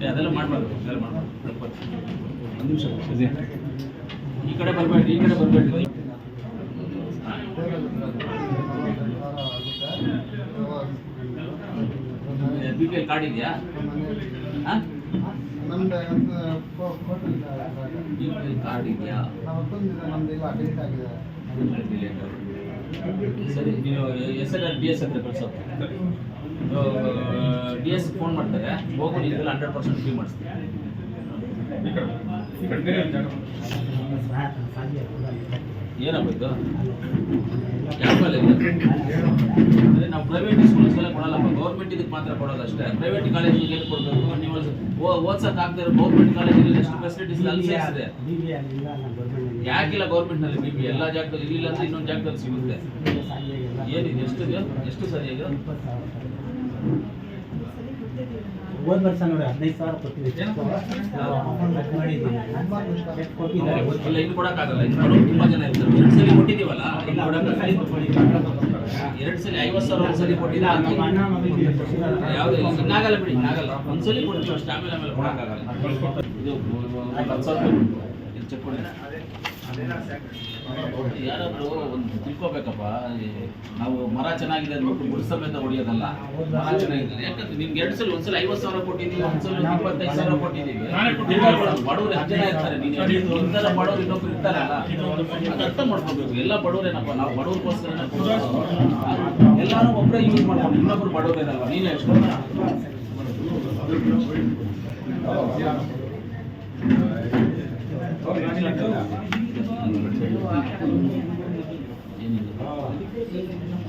ಅದೆಲ್ಲ ಮಾಡಬಾರ್ದು ಒಂದು ನಿಮಿಷ ಈ ಕಡೆ ಬರಬೇಡಿ ಬಿ ಪಿ ಎಲ್ ಕಾರ್ಡ್ ಇದೆಯಾ? ಬಿ ಪಿ ಎಲ್ ಕಾರ್ಡ್ ಇದೆಯಾ? ಸರಿ, ನೀವು SLR DS ಹತ್ರ ಕಳಿಸೋ. DS ಫೋನ್ ಮಾಡ್ತಾರೆ, ಹೋಗು ನಿಮಗೆಲ್ಲ 100% ಫ್ರೀ ಮಾಡಿಸ್ತೀವಿ. ಏನಪ್ಪ ಇದು? ಯಾಕಲ್ಲ ಅಂದರೆ ನಾವು ಪ್ರೈವೇಟ್ ಸ್ಕೂಲ್ಸ್ಗೆಲ್ಲ ಕೊಡಲ್ಲಪ್ಪ, ಗೌರ್ಮೆಂಟ್ ಇದಕ್ಕೆ ಮಾತ್ರ ಕೊಡೋದು ಅಷ್ಟೇ. ಪ್ರೈವೇಟ್ ಕಾಲೇಜಿಗೆ ಏನು ಕೊಡಬೇಕು? ನೀವು ಓದ್ಸಕ್ಕೆ ಆಗ್ತಿರೋ ಗೌರ್ಮೆಂಟ್ ಕಾಲೇಜಲ್ಲಿ ಎಷ್ಟು ಫೆಸಿಲಿಟೀಸ್ ಅಲ್ಲಿ ಸೇರಿಸಿದೆ. ಯಾಕಿಲ್ಲ ಗೌರ್ಮೆಂಟ್ನಲ್ಲಿ BB? ಎಲ್ಲ ಜಾಗದಲ್ಲಿ ಇರಲಿಲ್ಲ ಅಂದರೆ ಇನ್ನೊಂದು ಜಾಗದಲ್ಲಿ ಸಿಗುತ್ತೆ. ಏನಿದೆ? ಎಷ್ಟು ಸರಿಯಾಗಿ? ಹೋದ ವರ್ಷ ನೋಡಿ 15,000 ಕೊಟ್ಟಿದ್ದೀವಿ. ಇಲ್ಲ, ಇನ್ನು ಕೊಡೋಕ್ಕಾಗಲ್ಲ. ಇನ್ನು ಕೊಡೋರು ತುಂಬ ಜನ ಇರ್ತಾರೆ. 2 ಸಲ ಕೊಟ್ಟಿದ್ದೀವಲ್ಲ, ಇನ್ನು ಕೊಡೋಕ್ಕಾಗಲ್ಲ. 2 ಸಲ 50,000 ಒಂದು ಸಲ ಕೊಟ್ಟಿದ್ದೀವಿ. ಯಾವುದು ಇನ್ನಾಗಲ್ಲ ಬಿಡಿ, ಇನ್ನಾಗಲ್ಲ. ಒಂದು ಸಲ ಕೊಡ್ತೀವಿ ಅಷ್ಟು, ಆಮೇಲೆ ಕೊಡೋಕ್ಕಾಗಲ್ಲ. ಇದು 10,000 ಇದು ಚೆಕ್ ಕೊಡಿ. ಯಾರಾದರೂ ಒಂದು ತಿಳ್ಕೊಬೇಕಪ್ಪ, ನಾವು ಮರ ಚೆನ್ನಾಗಿದೆ ಅಂದ್ಬಿಟ್ಟು ಗುಡ್ ಸಮೇತ ಹೊಡಿಯೋದಲ್ಲ. ಮರ ಚೆನ್ನಾಗಿದೆ ಯಾಕಂದ್ರೆ ನಿಮ್ಗೆ 2 ಸಲ, ಒಂದ್ಸಲ 50,000 ಕೊಟ್ಟಿದ್ದೀವಿ, ಒಂದ್ಸಲ 25,000 ಕೊಟ್ಟಿದ್ದೀವಿ. ಬಡವರು ಎಷ್ಟು ಜನ ಇರ್ತಾರೆ, ನೀನು ಇಂಥರ ಬಡವರು ಇನ್ನೊಬ್ರು ಇರ್ತಾರಲ್ಲ, ಅದು ಅರ್ಥ ಮಾಡ್ಕೋಬೇಕು. ಎಲ್ಲ ಬಡವರೇನಪ್ಪ, ನಾವು ಬಡವ್ರಿಗೋಸ್ಕರ ಎಲ್ಲರೂ ಒಬ್ಬರೇ ಯೂಸ್ ಮಾಡ್ಕೊಂಡು ಇನ್ನೊಬ್ರು ಬಡವರೇನಲ್ವ? ನೀನು ಎಷ್ಟು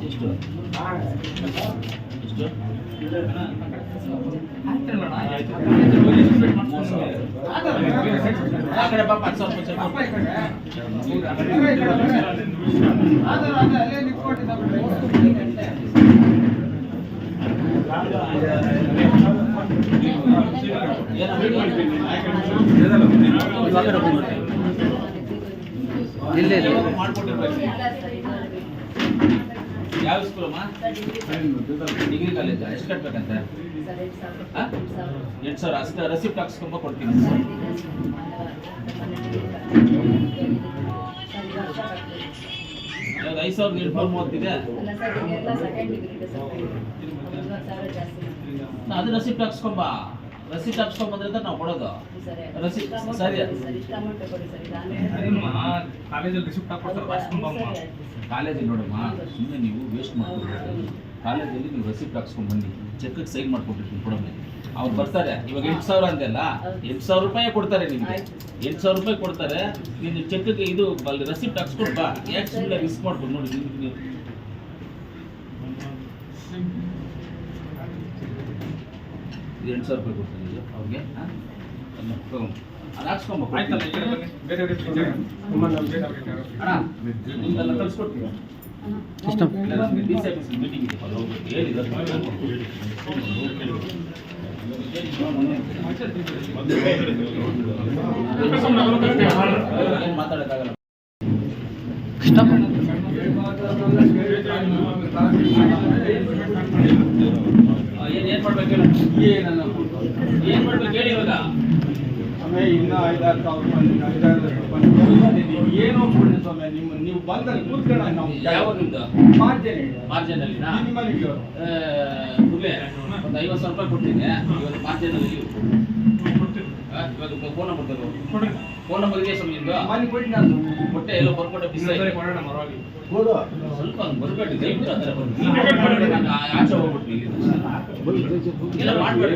ಎಷ್ಟು ಆ ಕಡೆ ಪಾಪ 10,000 ಯಾವ ಸ್ಕೂಲಮ್ಮ? Degree college. ಎಷ್ಟು ಕಟ್ಬೇಕಂತ? 8,000 ಅಷ್ಟು ರೆಸಿಪ್ಟ್ ಹಾಕ್ಸ್ಕೊಂಬ ಕೊಡ್ತೀನಿ. ಇವಾಗ 5,830 ಇದೆ. ಅದು ರೆಸಿಪ್ಟ್ ಹಾಕ್ಸ್ಕೊಂಬ. ರಸೀಟ್ ಹಾಕ್ಸ್ಕೊಂಬಂದ್ರೆ ನಾವು ಕೊಡೋದು. ರಸೀಟ್ ಸರಿ. ಕಾಲೇಜಲ್ಲಿ ರಿಸಿಪ್ಟ್ ಹಾಕ್ಕೊಡ್ತಾರೆ. ಕಾಲೇಜಲ್ಲಿ ನೋಡಮ್ಮ, ಸುಮ್ಮನೆ ನೀವು ವೇಸ್ಟ್ ಮಾಡ್ಕೊಡ್ಬೇಕು. ಕಾಲೇಜಲ್ಲಿ ನೀವು ರೆಸಿಪ್ಟ್ ಹಾಕ್ಸ್ಕೊಂಡ್ಬನ್ನಿ, ಚೆಕ್ಗೆ ಸೈನ್ ಮಾಡ್ಕೊಟ್ಟಿರ್ತೀನಿ ಕೊಡೋಣ. ಅವ್ರು ಬರ್ತಾರೆ. ಇವಾಗ 8,000 ಅಂದೆಲ್ಲ, 8,000 ರೂಪಾಯಿ ಕೊಡ್ತಾರೆ ನಿಮಗೆ. 8,000 ರೂಪಾಯಿ ಕೊಡ್ತಾರೆ. ನೀನು ಚೆಕ್ಗೆ ಇದು ಅಲ್ಲಿ ರೆಸಿಪ್ಟ್ ಹಾಕ್ಸ್ಕೊಂಡು ಬಾ. ಯಾಕೆ ಸುಮ್ಮನೆ ರಿಸ್ಕ್ ಮಾಡ್ಕೊಂಡು ನೋಡಿ. ನೀವು 8,000 ರೂಪಾಯಿ ಕೊಡ್ತೀನಿ ಅವ್ರಿಗೆ. ಅದು ಹಾಕ್ಸ್ಕೊಂಬೇಕು. ನಿಮ್ಗೆಲ್ಲ ಕಳ್ಸ್ಕೊಡ್ತೀವಿ. ಮೀಟಿಂಗ್ ಇದೆ, ಮಾತಾಡೋಕ್ಕಾಗಲ್ಲ. ಏನ್ ಮಾಡ್ಬೇಕು ಹೇಳಿ? ಏನ್ ಮಾಡ್ಬೇಕು ಹೇಳಿ ಇವಾಗ? ಇನ್ನು 5,000 ಏನೋ ಕೊಡಿ ಸ್ವಾಮಿ. ನೀವು ಬಂದಲ್ಲಿ ಕೂತ್ಕೊಳ್ಳ. ನಾವು ಯಾವ ನಿಮ್ದು ಮಾರ್ಜಿನಲ್ಲಿ ಒಂದು 50,000 ರೂಪಾಯಿ ಕೊಡ್ತೀನಿ. ಇವತ್ತು ಮಾರ್ಜಿನಲ್ಲಿ ಇವಾಗ ಫೋನ್ ನಂಬರ್ ತಗೋ. ಫೋನ್ ನಂಬರ್ ಇದೆಯಾ ಸ್ವಾಮಿ ನಿಮ್ದು? ಕೊಟ್ಟೆ ಎಲ್ಲೋ ಬರ್ಕೊಟ್ಟೆ ಬಿಸಿ ಸ್ವಲ್ಪ ಬರ್ಬೇಡಿ. ದಯವಿಟ್ಟು ಆ ಥರ ಬಂದು ಆಚೆ ಹೋಗ್ಬಿಟ್ಟು ಎಲ್ಲ ಮಾಡಬೇಡಿ.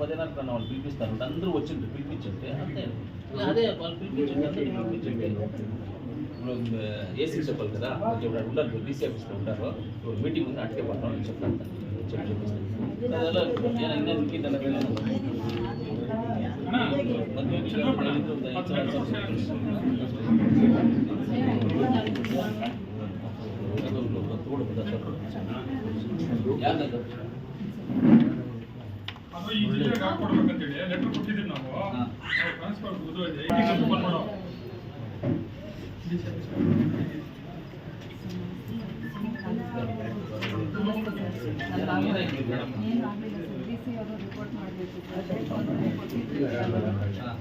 పదిన్నర కన్నా వాళ్ళు పిలిపిస్తారు అందరూ వచ్చిండ్రు పిలిపించండి అంతే అదే వాళ్ళు పిలిపించండి అందరూ పిలిపించండి ఇప్పుడు ఏసీ చెప్పాలి కదా ఇప్పుడు ఉంటారు డీసీ ఆఫీస్లో ఉంటారు మీటింగ్ ఉంది అటుకే పడతాం అని చెప్తాను చెప్పిస్తాను ಅದೆಲ್ಲ ಏನು ಇನ್ನೊಂದಕ್ಕಿಂತ ಯಾವ್ದು ಅದು ಈ ಜಿಲ್ಲೆಗೆ ಹಾಕೊಡ್ಬೇಕಂತೇಳಿ ಲೆಟರ್ ಕೊಟ್ಟಿದ್ದೀವಿ ನಾವು ಟ್ರಾನ್ಸ್ಫರ್ ಓಪನ್ ಮಾಡೋ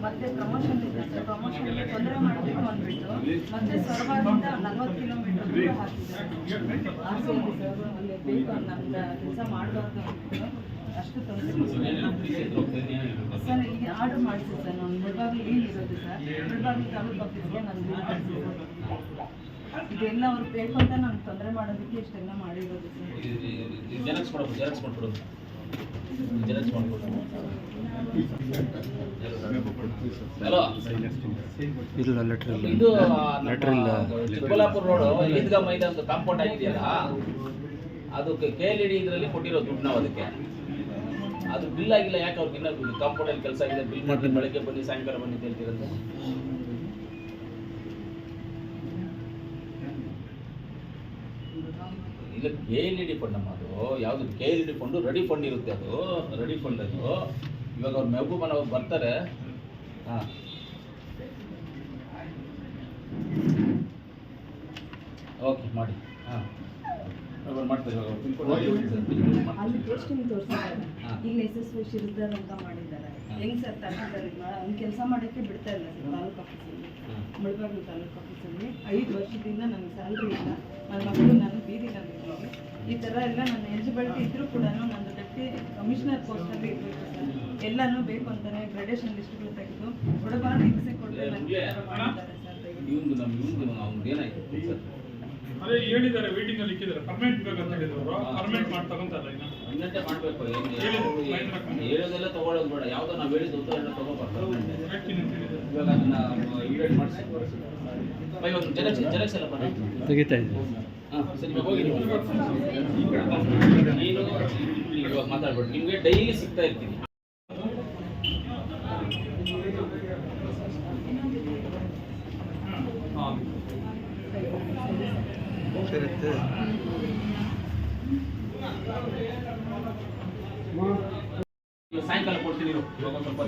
ಮತ್ತೆ ಪ್ರಮೋಷನ್ ಇದೆ ಸರ್ ಪ್ರಮೋಷನ್ ತೊಂದರೆ ಮಾಡಬೇಕು ಅಂದ್ಬಿಟ್ಟು ಮತ್ತೆ ಸ್ವರವಾದಿಂದ 40 ಕಿಲೋಮೀಟರ್ ದೂರ ಹಾಕಿದ್ದಾರೆ ಆಸೆ ಇದೆ ಸರ್ ಅಲ್ಲಿ ಬೇಕು ನಮ್ದು ಕೆಲಸ ಮಾಡಬಾರ್ದು ಅಂದ್ಬಿಟ್ಟು ಅಷ್ಟು ತೊಂದರೆ ಸರ್ ಈಗ ಆರ್ಡರ್ ಮಾಡಿಸಿ ಸರ್ ನಾನು ಮುಳಬಾಗಿಲು ಲೀವ್ ಇರೋದು ಸರ್ ಮುಳಬಾಗಿಲು ತಾಲೂಕು ಆಫೀಸ್ಗೆ ನಾನು ಲೀವ್ ಮಾಡಿಸಿ ಇದೆಲ್ಲ ಅವ್ರು ಬೇಕು ಅಂತ ನಾನು ತೊಂದರೆ ಮಾಡೋದಕ್ಕೆ ಇಷ್ಟೆಲ್ಲ ಮಾಡಿರೋದು ಸರ್ ಜೆರಾಕ್ಸ್ ಮಾಡ್ಕೊಡೋದು ಜೆರಾಕ್ಸ್ ಮಾಡ್ಕೊಡೋದು ಹಲೋ ಇಲ್ಲ ಲೆಟರ್ ಇಲ್ಲ ಇದು ಲೆಟರ್ ಇಲ್ಲ ಚಿಕ್ಕಬಳ್ಳಾಪುರ ರೋಡು ಈದ್ಗಾ ಮೈದಾನದ ಕಾಂಪೌಂಡ್ ಆಗಿದೆಯಲ್ಲ ಅದು KLED ಇದರಲ್ಲಿ ಕೊಟ್ಟಿರೋ ದುಡ್ಡು ನಾವು ಅದಕ್ಕೆ ಅದು ಬಿಲ್ ಆಗಿಲ್ಲ ಯಾಕೆ ಅವ್ರಿಗೆ ಇನ್ನೂ ಕಾಂಪೌಂಡಲ್ಲಿ ಕೆಲಸ ಆಗಿದೆ ಬಿಲ್ ಮಾಡಿ ಬೆಳಗ್ಗೆ ಬನ್ನಿ ಸಾಯಂಕಾಲ ಬನ್ನಿ ಅಂತ ಹೇಳ್ತಿರಂತೆ ಇಲ್ಲ KLED ಫಂಡ್ ನಮ್ಮ ಅದು ಯಾವುದು KLED ಫಂಡು ರೆಡಿ ಫಂಡ್ ಇರುತ್ತೆ ಅದು ರೆಡಿ ಫಂಡ್ ಅದು ಇವಾಗ ಅವ್ರು ಮೆಹಬೂಬನ್ ಅವ್ರು ಬರ್ತಾರೆ ಹಾಂ ಓಕೆ ಮಾಡಿ ಹಾಂ ಮಾಡ್ತಾರೆ ಇವಾಗ ಅಲ್ಲಿ ಟೆಸ್ಟಿಂಗ್ ತೋರಿಸಿದ್ದಾರೆ ಇಲ್ಲಿ ಯಶಸ್ವಿ ಶಿರದಾರ್ ಅಂತ ಮಾಡಿದ್ದಾರೆ ಹೆಂಗ್ ಸರ್ ತಗೊಂಡಿದ್ದಾರೆ ಅವ್ನು ಕೆಲಸ ಮಾಡೋಕ್ಕೆ ಬಿಡ್ತಾ ಇಲ್ಲ ಸರ್ ತಾಲೂಕು ಆಫೀಸಲ್ಲಿ ಮುಳಬಾಗಿಲು ತಾಲೂಕು ಆಫೀಸಲ್ಲಿ 5 ವರ್ಷದಿಂದ ನನಗೆ ಸ್ಯಾಲ್ರಿ ಇಲ್ಲ ನನ್ನ ಮಕ್ಕಳು ನಾನು ಬೀದಿಗಾಗಿದ್ದೀನಿ ಈ ಥರ ಎಲ್ಲ ನನ್ನ ಎಲಿಜಿಬಿಲಿಟಿ ಇದ್ರೂ ಕೂಡ ನಂದು ಡೆಪ್ಟಿ ಕಮಿಷನರ್ ಪೋಸ್ಟಲ್ಲಿ ಇರಬೇಕು ಸರ್ ಎಲ್ಲನೂ ಬೇಕು ಅಂತಾನೆ ಗ್ರೇಡೇಷನ್ ಲಿಸ್ಟ್ಗಳು ತೆಗೆದು ಕೊಡಬಾರ್ದು ಹಿಂಸೆ ಕೊಟ್ಟು ನನಗೆ ಮಾಡಿದ್ದಾರೆ ಸರ್ ಇವ್ನು ಅವ್ನಿಗೆ ಏನಾಯ್ತು ಸರ್ ಅದೇ ಹೇಳಿದ್ದಾರೆ ವೇಟಿಂಗ್ ಅಲ್ಲಿ ಇಕ್ಕಿದ್ದಾರೆ ಪರ್ಮನೆಂಟ್ ಬೇಕಂತ ಹೇಳಿದವರು ಪರ್ಮನೆಂಟ್ ಮಾಡಿ ತಗೊಂತಾರಲ್ಲ ಇನ್ನ ಇನ್ನಂತೆ ಮಾಡಬೇಕು ಹೇಳೋದೆಲ್ಲ ತಗೊಳ್ಳೋದು ಬೇಡ ಯಾವುದೋ ನಾವು ಹೇಳಿದ್ದು ಉತ್ತರ ತಗೋಬಾರ್ದು ಇವಾಗ ಅದನ್ನ ಇನ್ವೈಟ್ ಮಾಡಿಸಿ ಇವಾಗ ಜೆರಾಕ್ಸ್ ಎಲ್ಲ ಬರ ತೆಗಿತಾ ಇದ್ದೀನಿ ಹಾಂ ಸರಿ ಇವಾಗ ಹೋಗಿ ನೀನು ಇವಾಗ ಮಾತಾಡ್ಬೇಡಿ ನಿಮಗೆ ಡೈಲಿ ಸಿಗ್ತಾ ಇರ್ತೀನಿ ಸಾಯಂಕಾಲ ಕೊಡ್ತೀನಿ ಇವಾಗ ಸ್ವಲ್ಪ